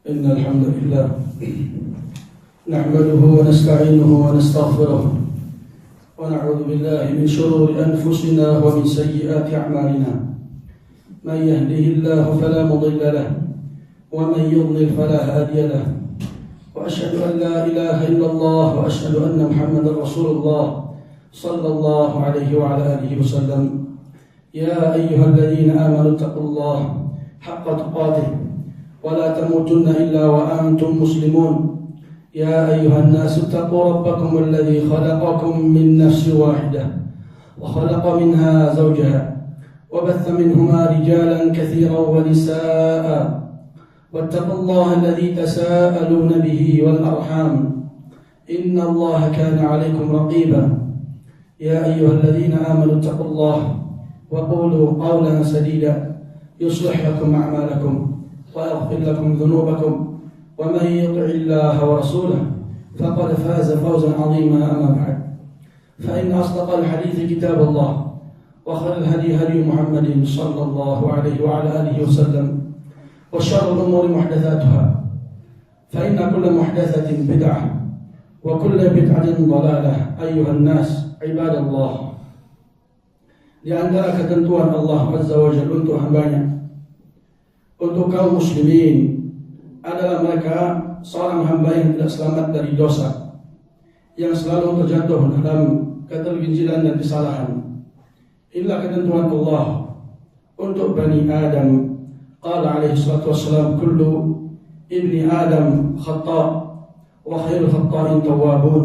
إن الحمد لله نحمده ونستعينه ونستغفره ونعوذ بالله من شرور أنفسنا ومن سيئات أعمالنا. من يهده الله فلا مضل له ومن يضلل فلا هادي له، وأشهد أن لا إله إلا الله وأشهد أن محمدا رسول الله صلى الله عليه وعلى آله وسلم. يا أيها الذين آمنوا اتقوا الله حق تقاته ولا تموتن إلا وأنتم مسلمون. يا أيها الناس اتقوا ربكم الذي خلقكم من نفس واحدة وخلق منها زوجها وبث منهما رجالا كثيرا ونساء، واتقوا الله الذي تساءلون به والأرحام إن الله كان عليكم رقيبا. يا أيها الذين آمنوا اتقوا الله وقولوا قولا سديدا يصلح لكم أعمالكم ويغفر لكم ذنوبكم، ومن يطع الله ورسوله فقد فاز فوزا عظيما. أما بعد، فإن أصدق الحديث كتاب الله، وخير الهدي هدي محمد صلى الله عليه وعلى آله وسلم، وشر الأمور محدثاتها، فإن كل محدثة بدعة وكل بدعة ضلالة. أيها الناس عباد الله, di antara ketentuan Allah Azza wa Jalla untuk hambanya, untuk kaum muslimin, adalah mereka seorang hamba yang tidak selamat dari dosa, yang selalu terjatuh dalam ketergelinciran dan kesalahan. Inilah ketentuan Allah untuk Bani Adam. Qala alaihi salatu wassalam, kullu ibni Adam khata' wa khairul khata'in tawwabun.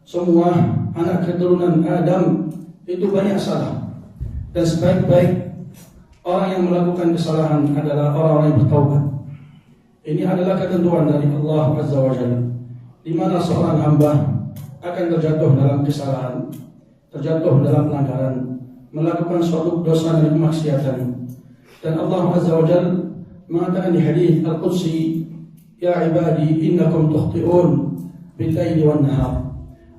Semua anak keturunan Adam itu banyak salah, dan sebaik-baik orang yang melakukan kesalahan adalah orang-orang yang bertaubat. Ini adalah ketentuan dari Allah Azza wa Jalla, di mana seorang hamba akan terjatuh dalam kesalahan, terjatuh dalam pelanggaran, melakukan suatu dosa dan kemaksiatan. Dan Allah Azza wa Jalla mengatakan di hadis Al-Qudsi, ya ibadi innakum tukhti'un bil-laili wan-nahar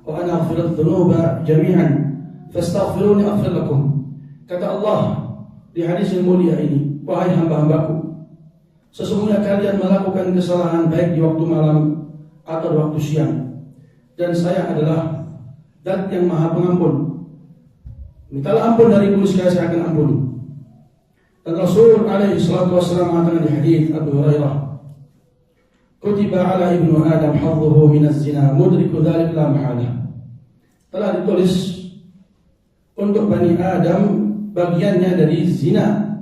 wa ana aghfiru dzunuba jami'an fastaghfiruni aghfir lakum. Kata Allah di hadis yang mulia ini, wahai hamba-hambaku, sesungguhnya kalian melakukan kesalahan baik di waktu malam atau di waktu siang, dan saya adalah Zat yang Maha Pengampun. Mintalah ampun dariku, niscaya saya akan ampuni. Dan Rasul alaihi salatu wassalam mengatakan di hadis Abu Hurairah, kutiba ala ibnu Adam hadduhu minaz zina mudriku dzalik la mahalah. Telah ditulis untuk Bani Adam bagiannya dari zina,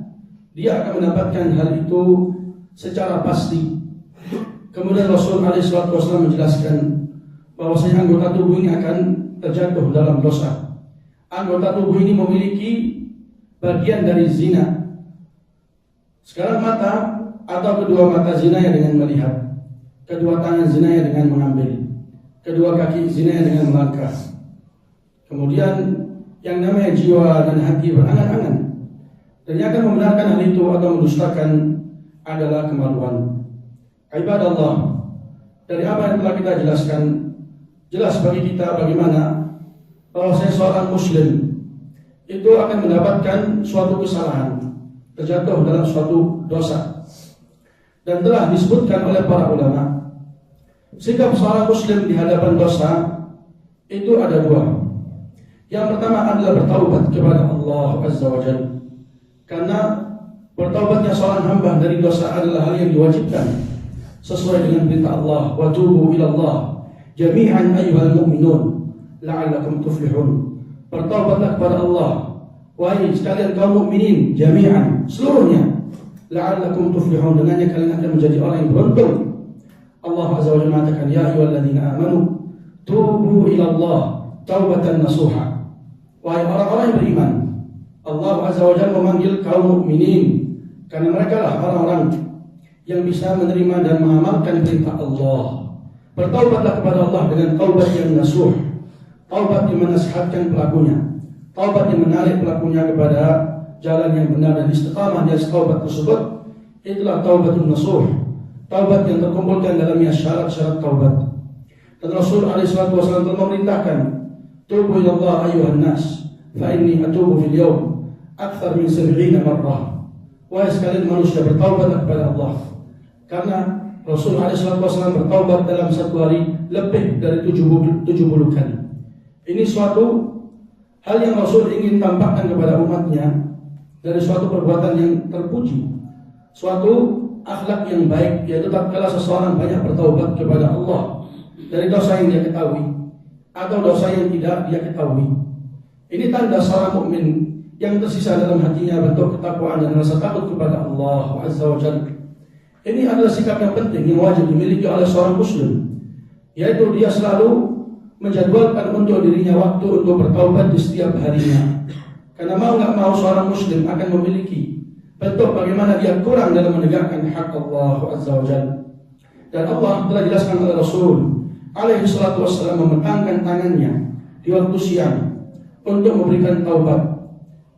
dia akan mendapatkan hal itu secara pasti. Kemudian Rasul SAW menjelaskan bahwasanya anggota tubuh ini akan terjatuh dalam dosa. Anggota tubuh ini memiliki bagian dari zina. Sekarang mata atau kedua mata zinanya dengan melihat, kedua tangan zinanya dengan mengambil, kedua kaki zinanya dengan melangkah. Kemudian yang namanya jiwa dan hati berangan-angan, dan yang akan membenarkan hal itu atau mendustakan adalah kemaluan. Ibadallah, dari apa yang telah kita jelaskan, jelas bagi kita bagaimana bahwa seorang muslim itu akan mendapatkan suatu kesalahan, terjatuh dalam suatu dosa. Dan telah disebutkan oleh para ulama, sikap seorang muslim di hadapan dosa itu ada dua. Yang pertama adalah bertaubat kepada Allah Azza wa Jalla, karena bertaubatnya seorang hamba dari dosa adalah hal yang diwajibkan sesuai dengan perintah Allah, wa tubu ila Allah jami'an ayyuhal mu'minun la'allakum tuflihun. Bertaubatlah kepada Allah, wahai sekalian kaum mukminin, jami'an, seluruhnya, la'allakum tuflihun, dengannya kalian akan menjadi orang yang beruntung. Allah Azza wa Jalla mengatakan, ya ayyuhalladzina amanu tubu ila Allah taubatan nasuha. Wahai orang-orang yang beriman, Allah Azza wa Jalla memanggil kaum mukminin karena mereka lah orang-orang yang bisa menerima dan mengamalkan perintah Allah. Bertaubatlah kepada Allah dengan taubat yang nasuh, taubat yang menasihatkan pelakunya, taubat yang menarik pelakunya kepada jalan yang benar dan istiqamah di atas taubat tersebut. Itulah taubatun nasuh, taubat yang terkumpulkan dalamnya syarat-syarat taubat. Dan Rasul alaihi salatu wasallam telah memerintahkan, tubu ila Allah ayuhan nas, fa inni atubu fil yawm akthar min 70 marrah. Wahai sekalian manusia, bertaubatlah kepada Allah, karena Rasul SAW bertaubat dalam satu hari lebih dari 70 kali. Ini suatu hal yang Rasul ingin tampakkan kepada umatnya dari suatu perbuatan yang terpuji, suatu akhlak yang baik, yaitu tatkala seseorang banyak bertaubat kepada Allah dari dosa yang dia ketahui atau dosa yang tidak dia ketahui. Ini tanda seorang mukmin yang tersisa dalam hatinya bentuk ketakwaan dan rasa takut kepada Allah Azza wa Jalla. Ini adalah sikap yang penting yang wajib dimiliki oleh seorang muslim, yaitu dia selalu menjadwalkan untuk dirinya waktu untuk bertaubat di setiap harinya. Karena mau nggak mau seorang muslim akan memiliki bentuk bagaimana dia kurang dalam menegakkan hak Allah Azza wa Jalla. Dan Allah telah jelaskan oleh Rasul alaihi salatu wassalam membentangkan tangannya di waktu siang untuk memberikan taubat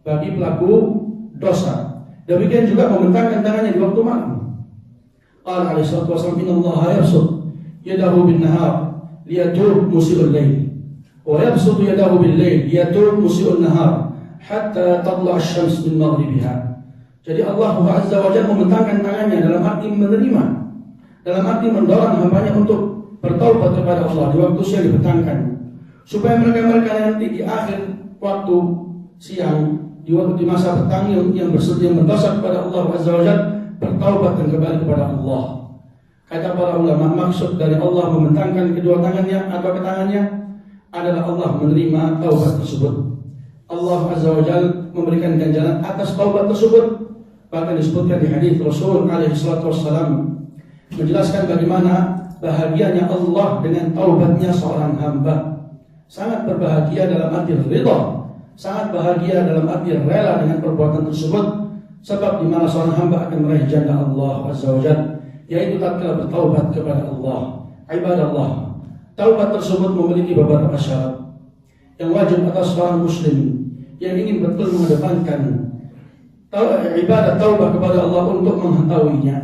bagi pelaku dosa. Demikian juga membentangkan tangannya di waktu malam. Qala alaihi salatu wassalam, innallaha yabsut yadahu bin nahar liyatub musii'ul lail wa yabsutu yadahu bil lail liyatub musii'un nahar hatta tatla' asy-syams min maghribiha. Jadi Allah Azza wa Jalla membentangkan tangannya dalam arti menerima, dalam arti mendorong hambanya untuk bertaubat kepada Allah di waktu siang dibentangkan, supaya mereka nanti di akhir waktu siang, di masa petang yang bersedia berdosa kepada Allah Azza wa Jalla, bertaubat dan kembali kepada Allah. Kata para ulama, maksud dari Allah membentangkan kedua tangannya atau tangannya adalah Allah menerima taubat tersebut. Allah Azza wa Jalla memberikan ganjaran atas taubat tersebut. Bahkan disebutkan di hadis Rasul alaihi salatu wassalam menjelaskan bagaimana bahagianya Allah dengan taubatnya seorang hamba. Sangat berbahagia dalam arti ridha, sangat bahagia dalam arti rela dengan perbuatan tersebut, sebab di mana seorang hamba akan meraih jannah Allah Azza wa Jalla, yaitu tatkala bertaubat kepada Allah. Ibadallah, taubat tersebut memiliki beberapa syarat yang wajib atas seorang muslim yang ingin betul mengedepankan ibadah taubat kepada Allah untuk mengetahuinya.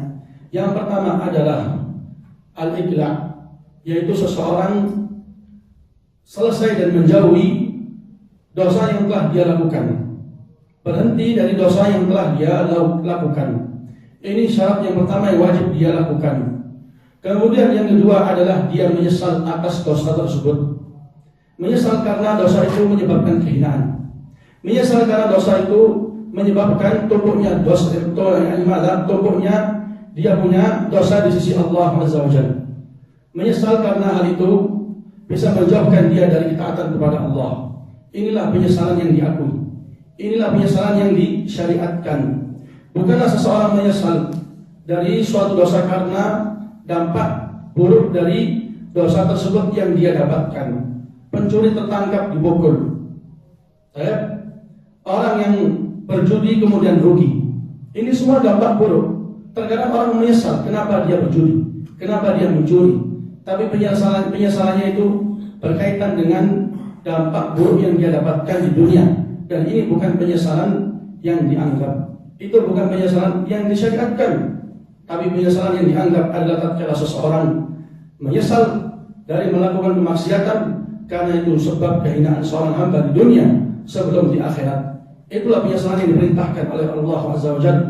Yang pertama adalah al-iqla', yaitu seseorang selesai dan menjauhi dosa yang telah dia lakukan, berhenti dari dosa yang telah dia lakukan. Ini syarat yang pertama yang wajib dia lakukan. Kemudian yang kedua adalah dia menyesal atas dosa tersebut. Menyesal karena dosa itu menyebabkan kehinaan. Menyesal karena dosa itu menyebabkan tumpuknya dosa, tumpuknya dia punya dosa di sisi Allah Azza wa Jalla. Menyesal karena hal itu bisa menjauhkan dia dari ketaatan kepada Allah. Inilah penyesalan yang diakui. Inilah penyesalan yang disyariatkan. Bukanlah seseorang menyesal dari suatu dosa karena dampak buruk dari dosa tersebut yang dia dapatkan. Pencuri tertangkap dipukul. Orang yang berjudi kemudian rugi. Ini semua dampak buruk. Terkadang orang menyesal kenapa dia berjudi, kenapa dia mencuri. Tapi penyesalannya itu berkaitan dengan dampak buruk yang dia dapatkan di dunia. Dan ini bukan penyesalan yang dianggap. Itu bukan penyesalan yang disyariatkan. Tapi penyesalan yang dianggap adalah tatkala seseorang menyesal dari melakukan kemaksiatan karena itu sebab kehinaan seorang hamba di dunia sebelum di akhirat. Itulah penyesalan yang diperintahkan oleh Allah Azza wa Jalla.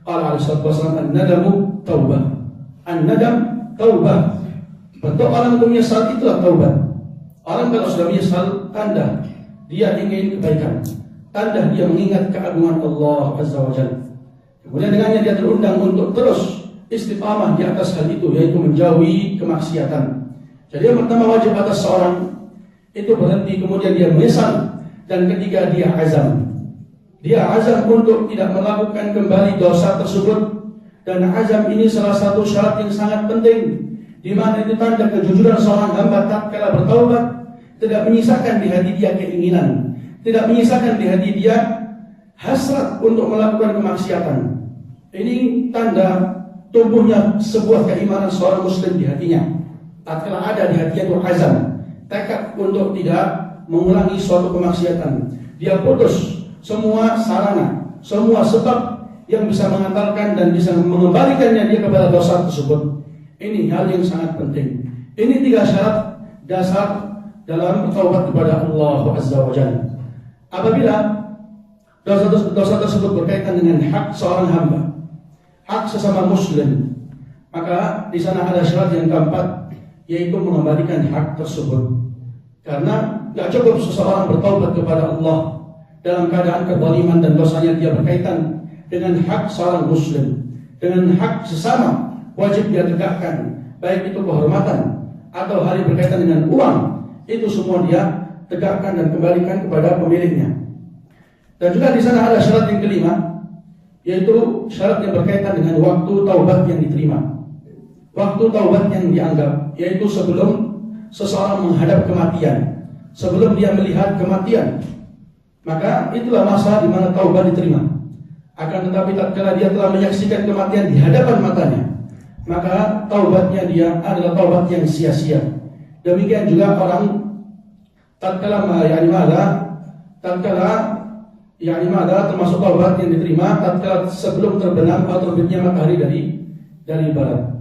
Qala alaihi salatu wassalam, an-nadamu taubah. An-nadam taubah. Bentuk orang itu menyesal itulah taubat. Orang kalau sudah menyesal, tanda dia ingin kebaikan, tanda dia mengingat keagungan Allah Azza wa Jalla. Kemudian dengannya dia terundang untuk terus istiqamah di atas hal itu, yaitu menjauhi kemaksiatan. Jadi yang pertama wajib atas seorang itu berhenti, kemudian dia menyesal, dan ketiga dia azam. Dia azam untuk tidak melakukan kembali dosa tersebut. Dan azam ini salah satu syarat yang sangat penting, di mana itu tanda kejujuran seorang hamba tatkala bertaubat, tidak menyisakan di hati dia keinginan, tidak menyisakan di hati dia hasrat untuk melakukan kemaksiatan. Ini tanda tumbuhnya sebuah keimanan seorang muslim di hatinya. Tatkala ada di hatinya itu azam, tekad untuk tidak mengulangi suatu kemaksiatan. Dia putus semua sarana, semua sebab yang bisa mengantarkan dan bisa mengembalikannya dia kepada dosa tersebut. Ini hal yang sangat penting. Ini 3 syarat dasar dalam bertaubat kepada Allah Azza wa Jalla. Apabila dosa tersebut berkaitan dengan hak seorang hamba, hak sesama muslim, Maka di sana ada syarat yang keempat, yaitu mengembalikan hak tersebut. Karena tidak cukup seseorang bertaubat kepada Allah dalam keadaan kezaliman dan dosanya dia berkaitan dengan hak seorang muslim, dengan hak sesama wajib dia tegakkan, baik itu kehormatan atau hal yang berkaitan dengan uang, itu semua dia tegakkan dan kembalikan kepada pemiliknya. Dan juga di sana ada syarat yang kelima, yaitu syarat yang berkaitan dengan waktu taubat yang diterima. Waktu taubat yang dianggap, yaitu sebelum seseorang menghadap kematian, sebelum dia melihat kematian, maka itulah masa di mana taubat diterima. Akan tetapi tatkala dia telah menyaksikan kematian di hadapan matanya, maka taubatnya dia adalah taubat yang sia-sia. Demikian juga orang tatkala termasuk taubat yang diterima tatkala sebelum terbenam atau terbitnya matahari dari barat.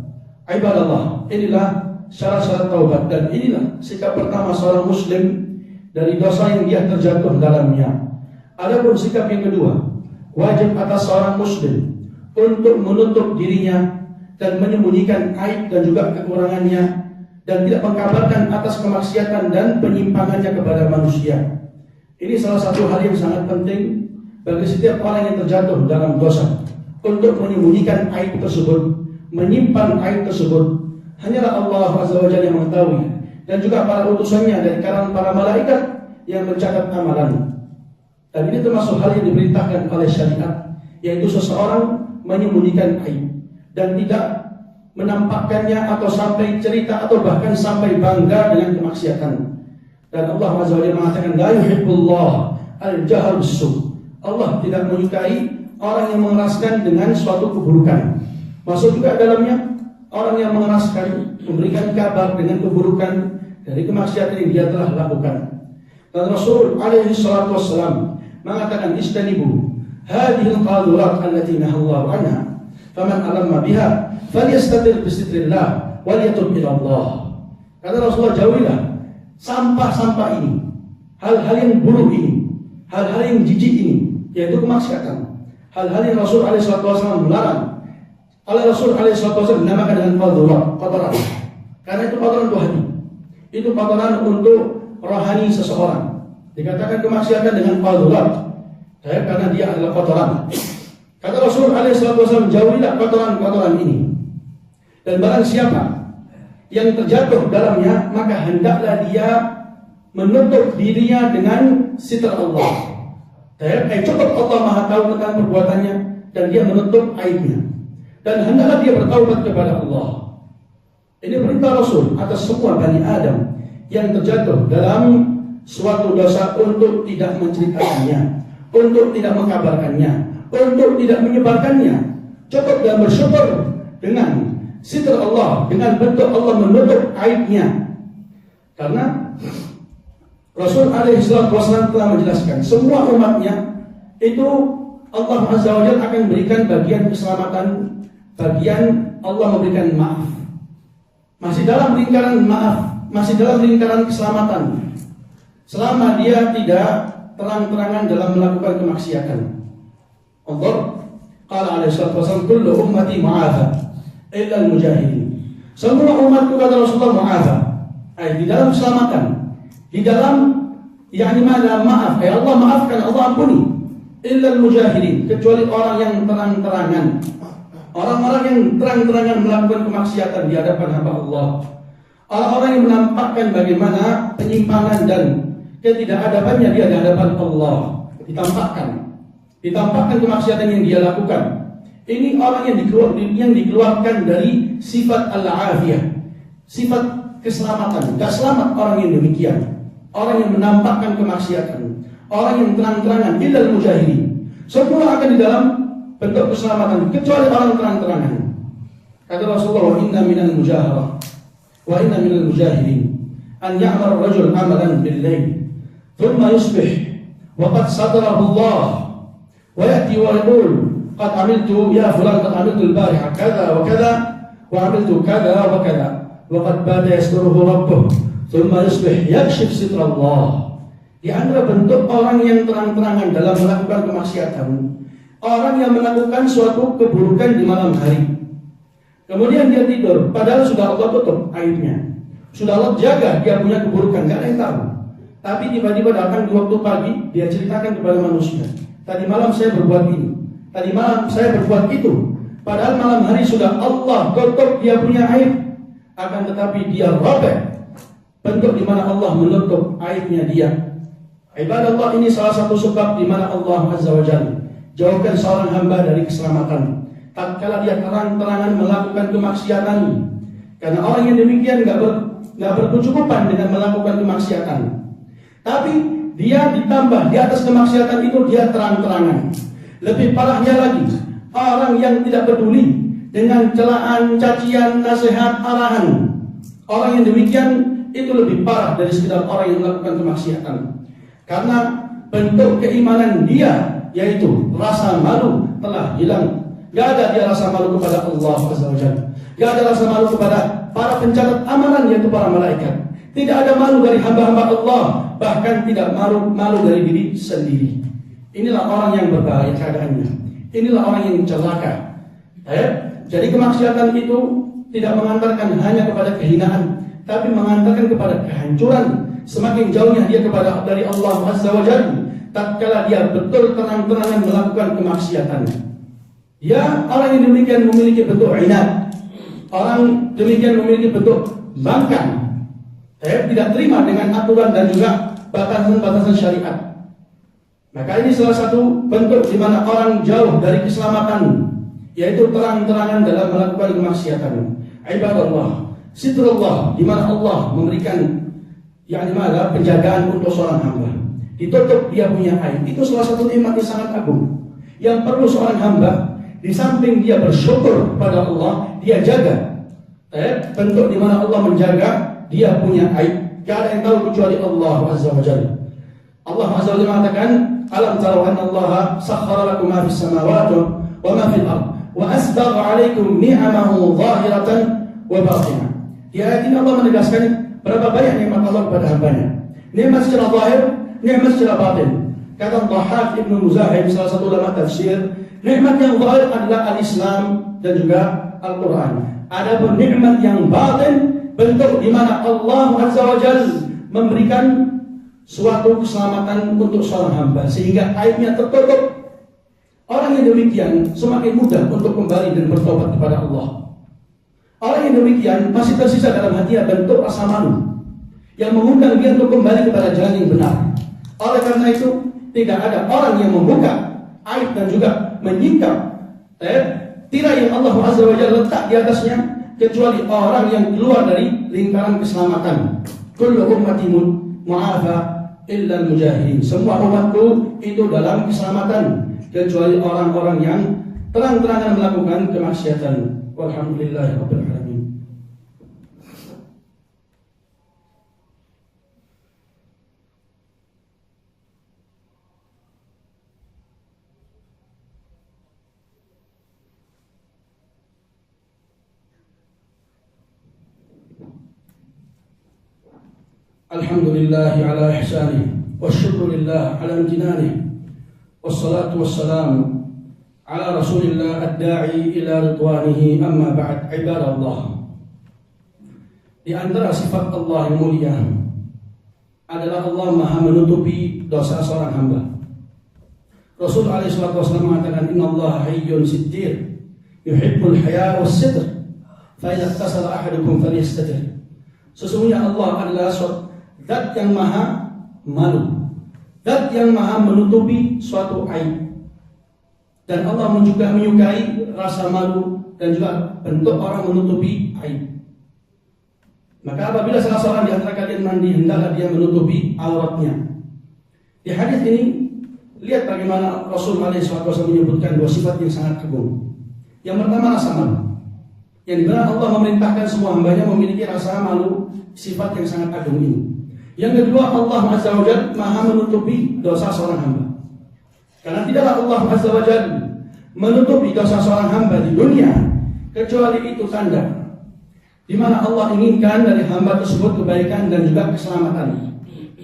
Ibadallah, inilah syarat-syarat taubat, dan inilah sikap pertama seorang muslim dari dosa yang dia terjatuh dalamnya. Adapun sikap yang kedua, wajib atas seorang muslim untuk menutup dirinya dan menyembunyikan aib dan juga kekurangannya, dan tidak mengkabarkan atas kemaksiatan dan penyimpangannya kepada manusia. Ini salah satu hal yang sangat penting bagi setiap orang yang terjatuh dalam dosa, untuk menyembunyikan aib tersebut, menyimpan aib tersebut. Hanyalah Allah Azza wa Jalla yang mengetahui, dan juga para utusannya dari kalangan para malaikat yang mencatat amalan. Dan ini termasuk hal yang diperintahkan oleh syariat, yaitu seseorang menyembunyikan aib dan tidak menampakkannya atau sampai cerita atau bahkan sampai bangga dengan kemaksiatan. Dan Allah Azza wa Jalla mengatakan, la yuhibbullah al-jahr bis-su'. Allah tidak menyukai orang yang mengeraskan dengan suatu keburukan. Masuk juga dalamnya orang yang mengeraskan, memberikan kabar dengan keburukan dari kemaksiatan yang dia telah lakukan. Dan Rasul alaihi salatu wassalam mengatakan, istanibu hadhil qadurat allati nahallahu anha, faman alamma biha falyastatir bisitrillah wal yatub ila Allah. Kata Rasulullah, jauhilah sampah-sampah ini, hal-hal yang buruk ini, hal-hal yang jijik ini, yaitu kemaksiatan. Hal-hal yang Rasul alaihi salatu wassalam melarang. Rasul alaihi salatu wassalam dinamakan dengan kotoran. Karena itu kotoran untuk hati. Itu kotoran untuk rohani seseorang. Dikatakan kemaksiatan dengan qadurat, karena dia adalah kotoran. Kata Rasul alaihi salatu wassalam, jauhilah kotoran-kotoran ini. Dan barang siapa yang terjatuh dalamnya, maka hendaklah dia menutup dirinya dengan sitr Allah. Cukup Allah Maha tahu tentang perbuatannya, dan dia menutup aibnya. Dan hendaklah dia bertaubat kepada Allah. Ini perintah Rasul atas semua Bani Adam yang terjatuh dalam suatu dosa, untuk tidak menceritakannya, untuk tidak mengkabarkannya, untuk tidak menyebarkannya. Cukup dan bersyukur dengan sitr Allah, dengan bentuk Allah menutup aibnya. Karena Rasul alaihi salatu wasallam telah menjelaskan, semua umatnya itu Allah Azza wa Jalla akan berikan bagian keselamatan, bagian Allah memberikan maaf. Masih dalam lingkaran maaf, masih dalam lingkaran keselamatan, selama dia tidak terang-terangan dalam melakukan kemaksiatan. Allah qala alaihi salatu wasallam, kullu ummati mu'afa illa al-mujahidin. Semua umatku, kata Rasulullah, mu'afa, di dalam keselamatan, di dalam maaf, Allah maafkan, Allah ampuni, illa al-mujahidin, kecuali orang yang terang-terangan. Orang-orang yang terang-terangan melakukan kemaksiatan di hadapan hamba Allah. Orang-orang yang menampakkan bagaimana penyimpangan dan ketidakadabannya di hadapan Allah. Ditampakkan kemaksiatan yang dia lakukan. Ini orang yang dikeluarkan dari sifat al-afiyah, sifat keselamatan. Tidak selamat orang yang demikian. Orang yang menampakkan kemaksiatan, orang yang terang-terangan, illal mujahidin. Semua akan di dalam bentuk keselamatan, kecuali orang terang-terangan. Kata Rasulullah, inna minal mujaharah wa inna minal mujahidin an ya'mar rajul amalan bil-layl thumma yusbih wa qad satarahu Allah wa ya'ti wa yaqul qad amiltu ya fulan, qad amiltu al-bariha kadha wa kadha wa amiltu kadha wa kadha wa qad bada yasturuhu rabbuh thumma yusbih yakshif sitra Allah. Di antara bentuk orang yang terang-terangan dalam melakukan kemaksiatan, orang yang melakukan suatu keburukan di malam hari, Kemudian dia tidur, padahal sudah Allah tutup aibnya. Sudah Allah jaga dia punya keburukan, gak ada yang tahu. Tapi tiba-tiba datang di waktu pagi, dia ceritakan kepada manusia, tadi malam saya berbuat ini, tadi malam saya berbuat itu. Padahal malam hari sudah Allah tutup dia punya aib. Akan tetapi dia robek bentuk di mana Allah menutup aibnya dia. Ibadah Allah, ini salah satu sebab di mana Allah Azza wa Jalla jauhkan seorang hamba dari keselamatan tatkala dia terang-terangan melakukan kemaksiatan. Karena orang yang demikian nggak berkecukupan dengan melakukan kemaksiatan, tapi dia ditambah di atas kemaksiatan itu dia terang-terangan. Lebih parahnya lagi, orang yang tidak peduli dengan celaan, cacian, nasihat, arahan. Orang yang demikian itu lebih parah dari sekedar orang yang melakukan kemaksiatan. Karena bentuk keimanan dia, yaitu rasa malu, telah hilang. Gak ada dia rasa malu kepada Allah Azza wa Jalla. Gak ada rasa malu kepada para pencatat amalan, yaitu para malaikat. Tidak ada malu dari hamba-hamba Allah, bahkan tidak malu dari diri sendiri. Inilah orang yang berbahaya keadaannya. Inilah orang yang celaka. Jadi kemaksiatan itu tidak mengantarkan hanya kepada kehinaan, tapi mengantarkan kepada kehancuran. Semakin jauhnya dia dari Allah Azza wa Jalla tatkala dia betul terang-terangan melakukan kemaksiatan. Ya, orang yang demikian memiliki bentuk inat. Orang demikian memiliki bentuk bangkang. Tidak terima dengan aturan dan juga batasan-batasan syariat. Maka ini salah satu bentuk di mana orang jauh dari keselamatan, yaitu terang-terangan dalam melakukan kemaksiatan. Ibadallah, sitrullah, di mana Allah memberikan penjagaan untuk seorang hamba. Ditutup dia punya aib. Itu salah satu nikmat yang sangat agung yang perlu seorang hamba, di samping dia bersyukur pada Allah, dia jaga. Bentuk di mana Allah menjaga dia punya aib. Tidak ada yang tahu kecuali Allah Azza wa Jalla. Allah Azza wa Jalla mengatakan, alam taru anna Allah sakhkhara lakum ma fis samawati wa ma fil ardh wa asbagha 'alaikum ni'amahu zahiratan wa batinah. Di ayat ini Allah menegaskan berapa banyak nikmat Allah kepada hambanya. Nikmat secara zahir, nikmat secara batin. Kata Dhahhak Ibnu Muzahim, salah satu ulama tafsir, nikmat yang zahir adalah al-Islam dan juga Al-Quran. Adapun nikmat yang batin, bentuk di mana Allah Azza wa Jalla memberikan suatu keselamatan untuk seorang hamba sehingga aibnya tertutup. Orang yang demikian semakin mudah untuk kembali dan bertobat kepada Allah. Orang yang demikian masih tersisa dalam hatinya bentuk rasa malu yang mengundang dia untuk kembali kepada jalan yang benar. Oleh karena itu, tidak ada orang yang membuka aib dan juga menyingkap tirai yang Allah Azza wa Jalla letak di atasnya kecuali orang yang keluar dari lingkaran keselamatan. Kullu ummati mu'afa illa al-mujahidin. Semua umatku itu dalam keselamatan kecuali orang-orang yang terang-terangan melakukan kemaksiatan. Walhamdulillahirabbil alamin. Alhamdulillah ala ihsanih wasyukurillah ala imtinanih wassalatu wassalamu ala rasulillah ad-da'i ila ridwanihi, amma ba'd. Ibadallah, di antara sifat Allah yang mulia adalah Allah maha menutupi dosa seorang hamba. Rasul alaihi salatu wasallam mengatakan, innallaha hayyun sittir yuhibbul haya was sitr fa idza tasala ahadukum falyastatir. Sesungguhnya Allah adalah zat yang maha malu, zat yang maha menutupi suatu aib. Dan Allah juga menyukai rasa malu dan juga bentuk orang menutupi aib. Maka apabila salah seorang di antara kalian mandi, hendaklah dia menutupi auratnya. Di hadis ini, lihat bagaimana Rasul SAW menyebutkan dua sifat yang sangat agung. Yang pertama, rasa malu, yang dimana Allah memerintahkan semua hambanya memiliki rasa malu, sifat yang sangat agung ini. Yang kedua, Allah Azza wa Jalla maha menutupi dosa seorang hamba. Karena tidaklah Allah Azza wa Jalla menutupi dosa seorang hamba di dunia kecuali itu tanda di mana Allah inginkan dari hamba tersebut kebaikan dan juga keselamatan.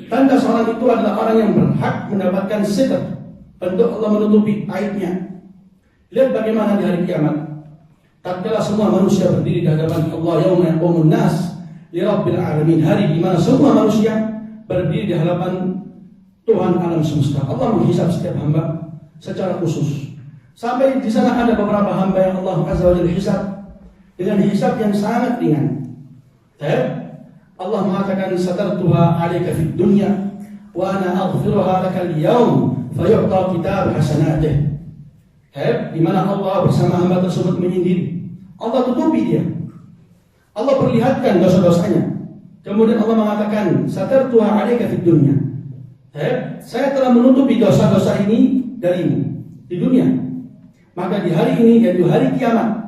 Tanda seorang itu adalah orang yang berhak mendapatkan sitr, bentuk Allah menutupi aibnya. Lihat bagaimana di hari kiamat Tatkala semua manusia berdiri di hadapan Allah, yauma yaqumun nas li rabbil alamin, hari di mana semua manusia berdiri di hadapan Tuhan alam semesta. Allah menghisab setiap hamba secara khusus. Sampai di sana ada beberapa hamba yang Allah Azza wa Jalla hisab dengan hisab yang sangat ringan. Allah mengatakan satartuha 'alaika fid dunya wa ana aghfiruha laka al-yawm fayu'ta kitab hasanatih. Di mana Allah bersama hamba tersebut menyendiri. Allah tutupi dia. Allah perlihatkan dosa-dosanya. Kemudian Allah mengatakan, satartuha 'alaika fid dunya. Saya telah menutupi dosa-dosa ini darimu di dunia. Maka di hari ini, yaitu hari kiamat,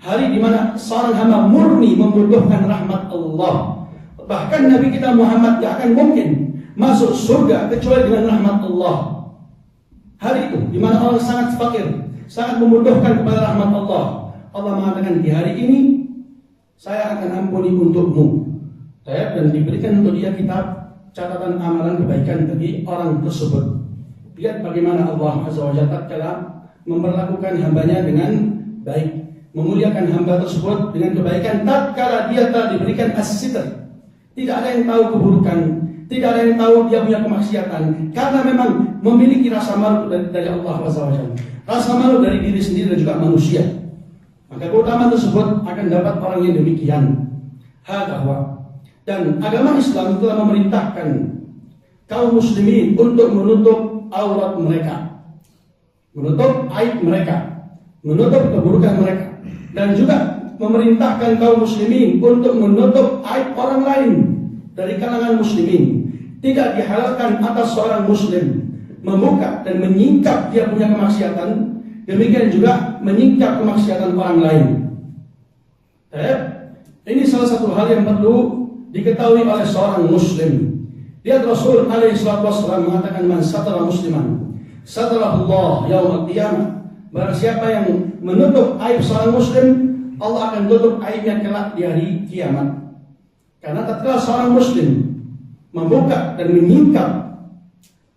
hari di mana seorang hamba murni membutuhkan rahmat Allah. Bahkan Nabi kita Muhammad tidak akan mungkin masuk surga kecuali dengan rahmat Allah. Hari itu di mana orang sangat fakir, sangat membutuhkan kepada rahmat Allah. Allah mengatakan di hari ini saya akan ampuni untukmu, dan diberikan untuk dia kitab catatan amalan kebaikan bagi orang tersebut. Lihat bagaimana Allah Azza wa Jalla tatkala memperlakukan hambanya dengan baik, memuliakan hamba tersebut dengan kebaikan tatkala dia telah diberikan as-sitr. Tidak ada yang tahu keburukan, tidak ada yang tahu dia punya kemaksiatan, karena memang memiliki rasa malu dari Allah Azza wa Jalla, rasa malu dari diri sendiri dan juga manusia. Maka keutamaan tersebut akan dapat orang yang demikian. Dan agama Islam telah memerintahkan kaum muslimin untuk menutup aurat mereka, menutup aib mereka, menutup keburukan mereka, dan juga memerintahkan kaum muslimin untuk menutup aib orang lain dari kalangan muslimin. Tidak dihalalkan atas seorang muslim membuka dan menyingkap dia punya kemaksiatan, demikian juga menyingkap kemaksiatan orang lain. Ini salah satu hal yang perlu diketahui oleh seorang muslim. Lihat Rasul alaihi salatu wassalam mengatakan, man satara musliman satarahullah yaumil qiyamah. Barang siapa yang menutup aib seorang muslim, Allah akan tutup aibnya kelak di hari kiamat. Karena tatkala seorang muslim membuka dan menyingkap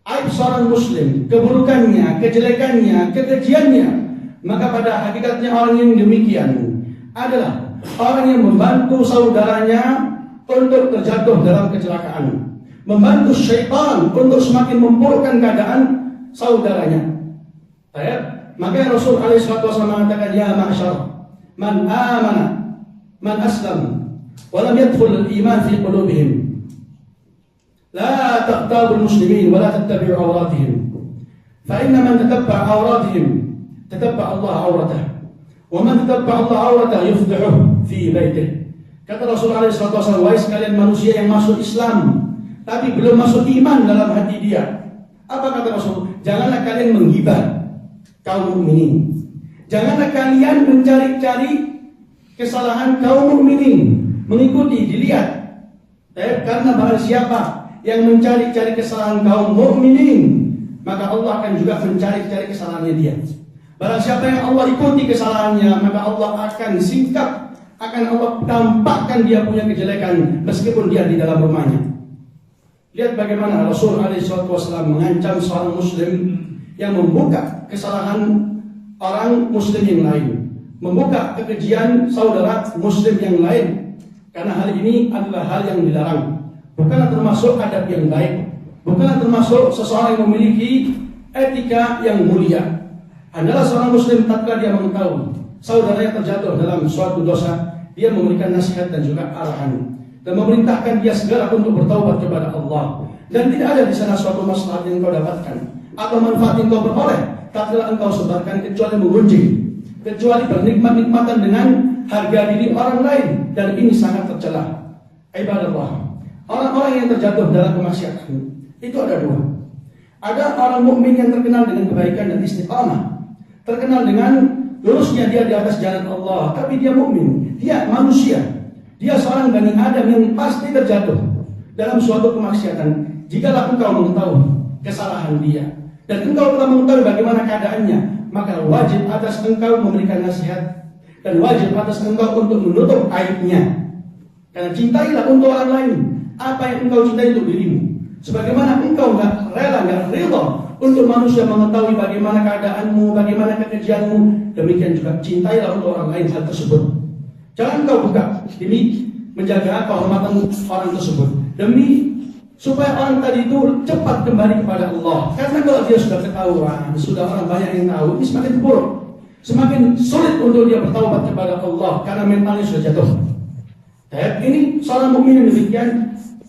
aib seorang muslim, keburukannya, kejelekannya, kekejiannya, maka pada hakikatnya orang yang demikian adalah orang yang membantu saudaranya untuk terjatuh dalam kecelakaan, membantu syaitan untuk semakin memburukkan keadaan saudaranya. Maka Rasul alaihi salatu wasallam mengatakan, ya ma'syar man amana man aslam wa lam yadkhul al-iman fi qulubihim la taqtabu al-muslimin wa la tattabi'u awratihim fa inna man tatabba'a awratihim tatabba'a Allah awratah wa man tatabba'a Allah awratah yufdihuhu fi baitih. Kata Rasul alaihi salatu wasallam, wahai sekalian manusia yang masuk Islam tapi belum masuk iman dalam hati dia. Apa kata Rasul? Janganlah kalian menghibah kaum mukminin. Janganlah kalian mencari-cari kesalahan kaum mukminin, mengikuti, dilihat. Karena barang siapa yang mencari-cari kesalahan kaum mukminin, maka Allah akan juga mencari-cari kesalahannya dia. Barang siapa yang Allah ikuti kesalahannya, maka Allah akan singkap, akan Allah tampakkan dia punya kejelekan meskipun dia di dalam rumahnya. Lihat bagaimana Rasul alaihissalam mengancam seorang muslim yang membuka kesalahan orang muslim yang lain, membuka kekejian saudara muslim yang lain. Karena hal ini adalah hal yang dilarang, bukanlah termasuk adab yang baik, bukanlah termasuk seseorang yang memiliki etika yang mulia. Adalah seorang muslim tatkala dia mengetahui saudaranya terjatuh dalam suatu dosa, dia memberikan nasihat dan juga arahan, dan memerintahkan dia segera untuk bertaubat kepada Allah. Dan tidak ada di sana suatu maslahat yang kau dapatkan atau manfaat yang kau peroleh tatkala engkau sebarkan kecuali mengunjing, kecuali bernikmat-nikmatan dengan harga diri orang lain, dan ini sangat tercela. Ibadallah, orang-orang yang terjatuh dalam kemaksiatan itu ada dua. Ada orang mukmin yang terkenal dengan kebaikan dan istiqamah, terkenal dengan lurusnya dia di atas jalan Allah, tapi dia mukmin, dia manusia, dia seorang Bani Adam yang pasti terjatuh dalam suatu kemaksiatan. Jikalau engkau mengetahui kesalahan dia dan engkau telah mengetahui bagaimana keadaannya, maka wajib atas engkau memberikan nasihat dan wajib atas engkau untuk menutup aibnya. Karena cintailah untuk orang lain apa yang engkau cintai untuk dirimu, sebagaimana engkau nggak rela, nggak ridha untuk manusia mengetahui bagaimana keadaanmu, bagaimana kekejianmu. Demikian juga cintailah untuk orang lain hal tersebut. Jangan kau buka demi menjaga kehormatan orang tersebut, demi supaya orang tadi itu cepat kembali kepada Allah. Karena kalau dia sudah ketahuan, sudah orang banyak yang tahu, ini semakin buruk, semakin sulit untuk dia bertaubat kepada Allah karena mentalnya sudah jatuh. Ini seorang mukmin yang demikian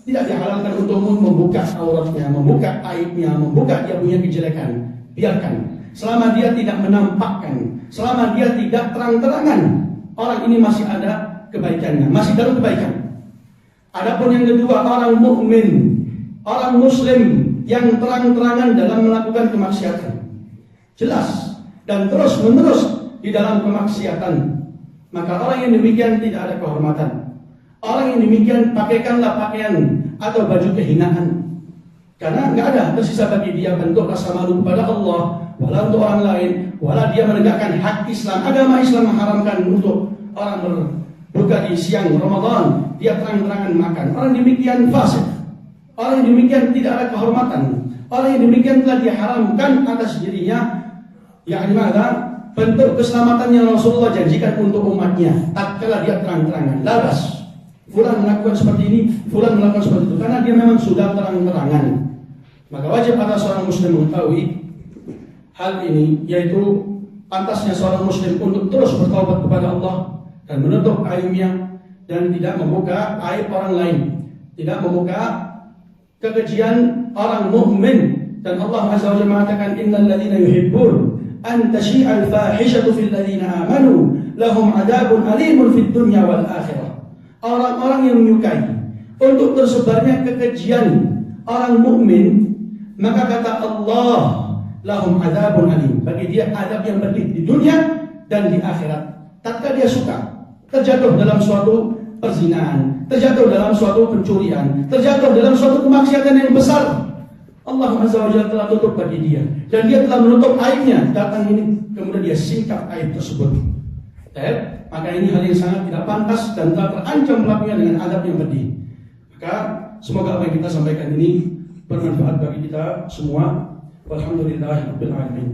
tidak dihalalkan untuk membuka auratnya, membuka aibnya, membuka dia punya kejelekan. Biarkan, selama dia tidak menampakkan, selama dia tidak terang-terangan, orang ini masih ada kebaikannya, masih dalam kebaikan. Adapun yang kedua, orang mukmin, orang muslim yang terang-terangan dalam melakukan kemaksiatan, jelas dan terus-menerus di dalam kemaksiatan, maka orang yang demikian tidak ada kehormatan. Orang yang demikian pakaikanlah pakaian atau baju kehinaan, karena nggak ada tersisa bagi dia bentuk rasa malu kepada Allah, wala untuk orang lain, wala dia menegakkan hak Islam. Agama Islam mengharamkan untuk orang berbuka di siang Ramadan, dia terang-terangan makan. Orang demikian fasik, orang yang demikian tidak ada kehormatan, orang yang demikian telah diharamkan atas dirinya, yakni ada bentuk keselamatan yang Rasulullah janjikan untuk umatnya. Tatkala dia terang-terangan, labas fulan melakukan seperti ini, fulan melakukan seperti itu, karena dia memang sudah terang-terangan. Maka wajib atas seorang muslim mengetahui hal ini, yaitu pantasnya seorang muslim untuk terus bertaubat kepada Allah dan menutup aibnya, dan tidak membuka aib orang lain, tidak membuka kekejian orang mukmin. Dan Allah Azza wa Jalla mengatakan, innal ladzina yuhibbun an tashi'al fahishatu fil ladzina amanu lahum adzabun alimun fid dunya wal akhirah. Orang-orang yang menyukai untuk tersebarnya kekejian orang mukmin, maka kata Allah, lahum adzabun alim, bagi dia adab yang pedih di dunia dan di akhirat. Tatkala dia suka terjatuh dalam suatu perzinahan, terjatuh dalam suatu pencurian, terjatuh dalam suatu kemaksiatan yang besar, Allah Azza wa Jalla telah tutup bagi dia, dan dia telah menutup aibnya. Datang ini, kemudian dia singkap aib tersebut. Maka ini hal yang sangat tidak pantas dan telah terancam pelakunya dengan adab yang pedih. Maka semoga apa yang kita sampaikan ini bermanfaat bagi kita semua. Walhamdulillahirabbil alamin.